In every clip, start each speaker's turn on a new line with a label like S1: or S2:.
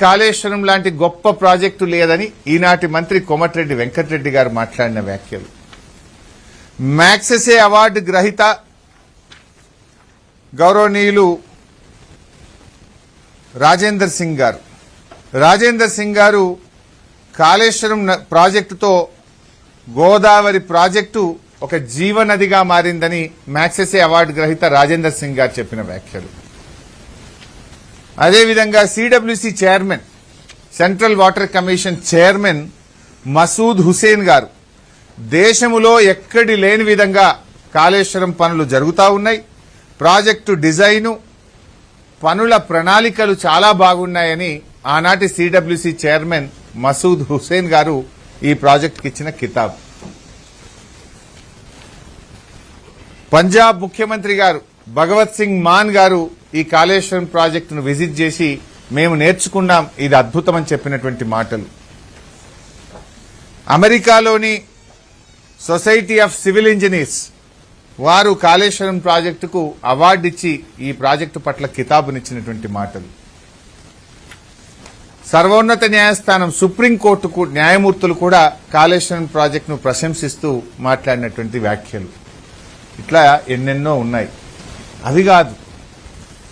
S1: కాళేశ్వరం లాంటి గొప్ప ప్రాజెక్టు లేదని ఈనాటి మంత్రి కోమటిరెడ్డి వెంకటరెడ్డి గారు మాట్లాడిన వ్యాఖ్యలు. మ్యాగ్సెసే అవార్డు గ్రహీత గౌరవనీయులు రాజేందర్ సింగ్ గారు కాళేశ్వరం ప్రాజెక్టుతో గోదావరి ప్రాజెక్టు ఒక జీవనదిగా మారిందని మ్యాగ్సెసే అవార్డు గ్రహీత రాజేందర్ సింగ్ గారు చెప్పిన వ్యాఖ్యలు. అదేవిధంగా CWC chairman, central water commission chairman Masood Hussain గారు దేశములో ఎక్కడి లేని విధంగా కాళేశ్వరం పనులు జరుగుతూ ఉన్నాయి, ప్రాజెక్టు డిజైను పనుల ప్రణాళికలు చాలా బాగున్నాయని ఆనాటి సిడబ్ల్యూసి చైర్మన్ మసూద్ హుసేన్ గారు ఈ ప్రాజెక్టుకి ఇచ్చిన కితాబ్. పంజాబ్ ముఖ్యమంత్రి గారు భగవత్ సింగ్ మాన్ గారు ఈ కాళేశ్వరం ప్రాజెక్టును విజిట్ చేసి మేము నేర్చుకున్నాం, ఇది అద్భుతమని చెప్పినటువంటి మాటలు. అమెరికాలోని సొసైటీ ఆఫ్ సివిల్ ఇంజనీర్స్ వారు కాళేశ్వరం ప్రాజెక్టుకు అవార్డు ఇచ్చి ఈ ప్రాజెక్టు పట్ల కితాబునిచ్చినటువంటి మాటలు. సర్వోన్నత న్యాయస్థానం సుప్రీంకోర్టుకు న్యాయమూర్తులు కూడా కాళేశ్వరం ప్రాజెక్టును ప్రశంసిస్తూ మాట్లాడినటువంటి వ్యాఖ్యలు. ఇట్లా ఎన్నెన్నో ఉన్నాయి. అవి కాదు,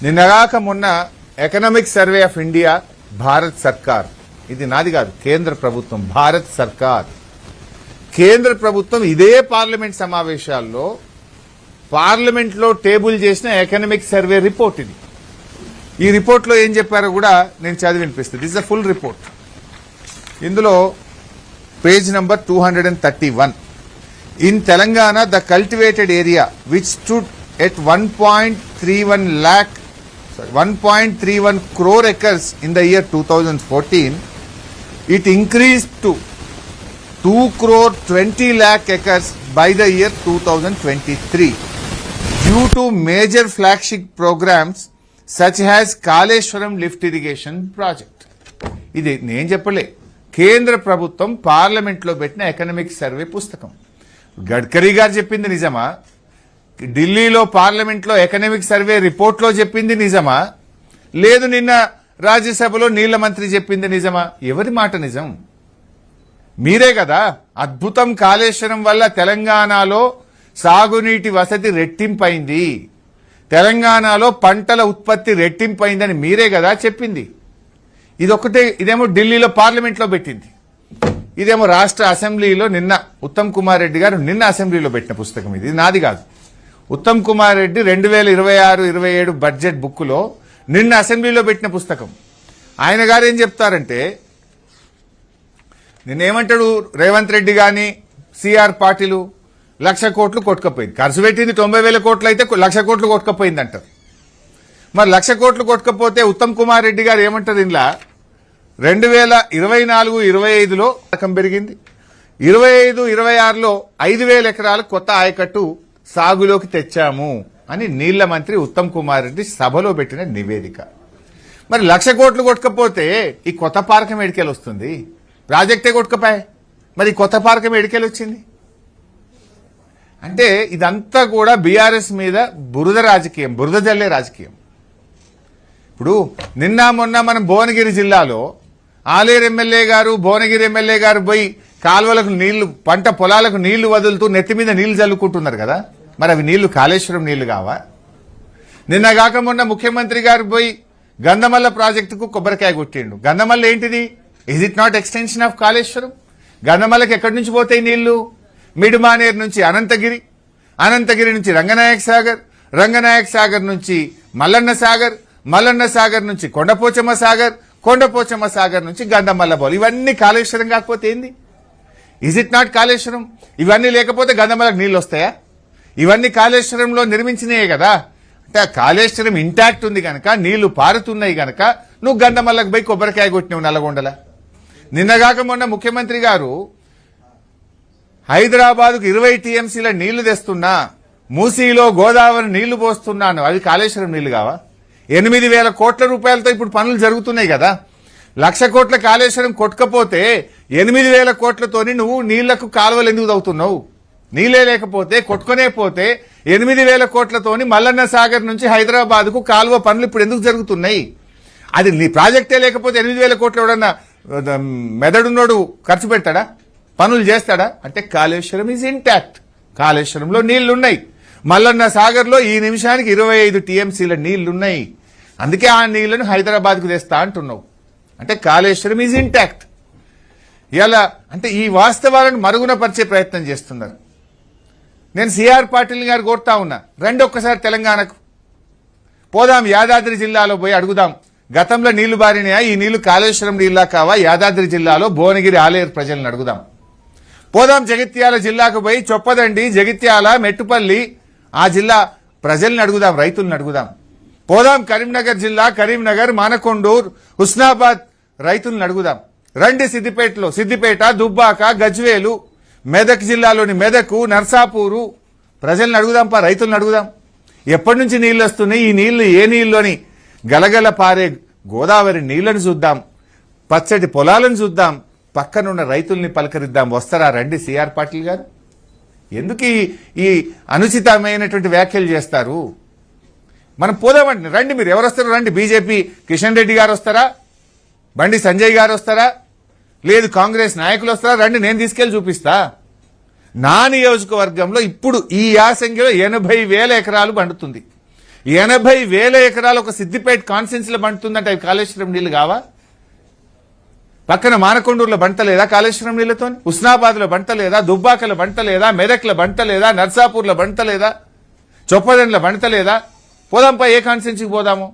S1: నిన్నగాక మొన్న economic survey of India, Bharat సర్కార్, ఇది నాది కాదు, కేంద్ర ప్రభుత్వం, భారత్ సర్కార్ కేంద్ర ప్రభుత్వం ఇదే పార్లమెంట్ సమావేశాల్లో పార్లమెంట్లో టేబుల్ చేసిన ఎకనామిక్ సర్వే రిపోర్ట్ ఇది. ఈ రిపోర్ట్లో ఏం చెప్పారో కూడా నేను చదివి వినిపిస్తాను. This is a full report. ఇందులో page number 231. In Telangana, the cultivated area, which stood at 1.31 crore acres in the year 2014, it increased to 2 crore 20 lakh acres by the year 2023 due to major flagship programs such as Kaleshwaram lift irrigation project. ఇది నేను చెప్పలే, కేంద్ర ప్రభుత్వం పార్లమెంట్లో పెట్టిన economic survey పుస్తకం. గడ్కరీ గారు చెప్పింది నిజమా? ఢిల్లీలో పార్లమెంట్లో ఎకనామిక్ సర్వే రిపోర్ట్లో చెప్పింది నిజమా? లేదు నిన్న రాజ్యసభలో నీళ్ల మంత్రి చెప్పింది నిజమా? ఎవరి మాట నిజం? మీరే కదా అద్భుతం, కాళేశ్వరం వల్ల తెలంగాణలో సాగునీటి వసతి రెట్టింపైంది, తెలంగాణలో పంటల ఉత్పత్తి రెట్టింపైందని మీరే కదా చెప్పింది. ఇదొకటే, ఇదేమో ఢిల్లీలో పార్లమెంట్లో పెట్టింది, ఇదేమో రాష్ట్ర అసెంబ్లీలో నిన్న ఉత్తమ్ కుమార్ రెడ్డి గారు నిన్న అసెంబ్లీలో పెట్టిన పుస్తకం. ఇది నాది కాదు. ఉత్తమ్ కుమార్ రెడ్డి 2026-27 బడ్జెట్ బుక్లో నిన్న అసెంబ్లీలో పెట్టిన పుస్తకం. ఆయన గారు ఏం చెప్తారంటే, నిన్నేమంటాడు రేవంత్ రెడ్డి గాని సిఆర్ పాటిలు 1,00,000 కోట్లు కొట్టుకపోయింది, ఖర్చు పెట్టింది 90,000 కోట్లు అయితే 1,00,000 కోట్లు కొట్టుకపోయింది అంటారు. మరి 1,00,000 కోట్లు కొట్టుకపోతే ఉత్తమ్ కుమార్ రెడ్డి గారు ఏమంటారు, ఇంట్లో 2024-25లో రకం పెరిగింది, 25-26లో 5,000 ఎకరాలు కొత్త ఆయకట్టు సాగులోకి తెచ్చాము అని నీళ్ల మంత్రి ఉత్తమ్ కుమార్ రెడ్డి సభలో పెట్టిన నివేదిక. మరి 1,00,000 కోట్లు కొట్టుకపోతే ఈ కొత్త పార్కం ఎడికెళ్ళి వస్తుంది? ప్రాజెక్టే కొట్టుకపోయి మరి కొత్త పార్కం ఎడికెళ్ళి వచ్చింది? అంటే ఇదంతా కూడా బీఆర్ఎస్ మీద బురద రాజకీయం, బురద జల్లే రాజకీయం. ఇప్పుడు నిన్న మొన్న మనం భువనగిరి జిల్లాలో ఆలేరు ఎమ్మెల్యే గారు, భువనగిరి ఎమ్మెల్యే గారు పోయి కాలువలకు నీళ్లు, పంట పొలాలకు నీళ్లు వదులుతూ నెత్తి మీద నీళ్లు చల్లుకుంటున్నారు కదా. మరి అవి నీళ్లు కాళేశ్వరం నీళ్లు కావా? నిన్నగాక మొన్న ముఖ్యమంత్రి గారు పోయి గంధమల్ల ప్రాజెక్టుకు కొబ్బరికాయ కొట్టిండు. గంధమల్ల ఏంటిది? Is it not extension of Kaleshwaram? గంధమల్లకి ఎక్కడి నుంచి పోతాయి నీళ్లు? మిడ్మానేర్ నుంచి అనంతగిరి, అనంతగిరి నుంచి రంగనాయక సాగర్, రంగనాయక సాగర్ నుంచి మల్లన్న సాగర్, మల్లన్న సాగర్ నుంచి కొండపోచమ్మ సాగర్, కొండపోచమ్మ సాగర్ నుంచి గంధమల్ల బోలు. ఇవన్నీ కాళేశ్వరం కాకపోతే ఏంది? Is it not Kaleshwaram? ఇవన్నీ లేకపోతే గంధమల్లకు నీళ్ళు వస్తాయా? ఇవన్నీ కాళేశ్వరంలో నిర్మించినాయే కదా. అంటే కాళేశ్వరం ఇంటాక్ట్ ఉంది కనుక, నీళ్లు పారుతున్నాయి కనుక నువ్వు గంధమల్లకు పోయి కొబ్బరికాయ కొట్టినావు నల్లగొండల. నిన్నగాక మొన్న ముఖ్యమంత్రి గారు హైదరాబాద్కు 20 టీఎంసీల నీళ్లు తెస్తున్నా, మూసీలో గోదావరి నీళ్లు పోస్తున్నాను, అవి కాళేశ్వరం నీళ్లు కావా? 8,000 కోట్ల రూపాయలతో ఇప్పుడు పనులు జరుగుతున్నాయి కదా. 1,00,000 కోట్ల కాళేశ్వరం కొట్టుకపోతే 8,000 కోట్లతోని నువ్వు నీళ్లకు కాలువలు ఎందుకు తవ్వుతున్నావు? నీళ్లే లేకపోతే, కొట్టుకునే పోతే 8,000 కోట్లతోని మల్లన్న సాగర్ నుంచి హైదరాబాద్కు కాలువ పనులు ఇప్పుడు ఎందుకు జరుగుతున్నాయి? అది నీ ప్రాజెక్టే లేకపోతే 8,000 కోట్లు ఎవడన్నా మెదడున్నోడు ఖర్చు పెడతాడా, పనులు చేస్తాడా? అంటే కాళేశ్వరం ఈజ్ ఇంటాక్ట్. కాళేశ్వరంలో నీళ్లున్నాయి. మల్లన్న సాగర్లో ఈ నిమిషానికి 25 టీఎంసీల నీళ్లున్నాయి. అందుకే ఆ నీళ్లను హైదరాబాద్కు తెస్తా అంటున్నావు. అంటే కాళేశ్వరం ఈజ్ ఇంటాక్ట్. ఇలా అంటే ఈ వాస్తవాలను మరుగున పరిచే ప్రయత్నం చేస్తున్నారు. నేను సిఆర్ పాటిల్ గారు కోరుతా ఉన్నా, రండి ఒక్కసారి తెలంగాణకు పోదాం, యాదాద్రి జిల్లాలో పోయి అడుగుదాం, గతంలో నీళ్లు బారినాయా, ఈ నీళ్లు కాళేశ్వరం నీళ్ళా కావా, యాదాద్రి జిల్లాలో భువనగిరి ఆలేరు ప్రజలను అడుగుదాం. పోదాం జగిత్యాల జిల్లాకు పోయి చొప్పదండి, జగిత్యాల, మెట్టుపల్లి ఆ జిల్లా ప్రజల్ని అడుగుదాం, రైతులను అడుగుదాం. పోదాం కరీంనగర్ జిల్లా, కరీంనగర్, మానకొండూరు, హుస్నాబాద్ రైతులను అడుగుదాం. రండి సిద్దిపేట, దుబ్బాక, గజ్వేలు, మెదక్ జిల్లాలోని మెదకు, నర్సాపూరు ప్రజల్ని అడుగుదాం, రైతులను అడుగుదాం. ఎప్పటి నుంచి నీళ్లు వస్తున్నాయి, ఈ నీళ్లు ఏ నీళ్లోని గలగల పారే గోదావరి నీళ్లను చూద్దాం, పచ్చటి పొలాలను చూద్దాం, పక్కనున్న రైతుల్ని పలకరిద్దాం. వస్తారా రండి సిఆర్ పాటిల్ గారు? ఎందుకు ఈ అనుచితమైనటువంటి వ్యాఖ్యలు చేస్తారు? మనం పోదామండి, రండి. మీరు ఎవరు వస్తారు? రండి. బీజేపీ కిషన్ రెడ్డి గారు వస్తారా, బండి సంజయ్ గారు వస్తారా, లేదు కాంగ్రెస్ నాయకులు వస్తారా? రండి, నేను తీసుకెళ్లి చూపిస్తా. నా నియోజకవర్గంలో ఇప్పుడు ఈ యాసంగిలో 80,000 ఎకరాలు పండుతుంది. 80,000 ఎకరాలు ఒక సిద్దిపేట కాన్స్టిట్యున్సీలో పండుతుందంటే అవి కాళేశ్వరం నీళ్లు కావా? పక్కన మానకొండూరులో బంటలేదా కాళేశ్వరం నీళ్లతో? హుస్నాబాద్లో బంటలేదా? దుబ్బాకలో బంటలేదా? మెదక్లో బంటలేదా? నర్సాపూర్లో బంటలేదా? చొప్పదండ్ల బంటలేదా? పోదాంపా, ఏ కాన్స్టిట్యున్సీకి పోదాము?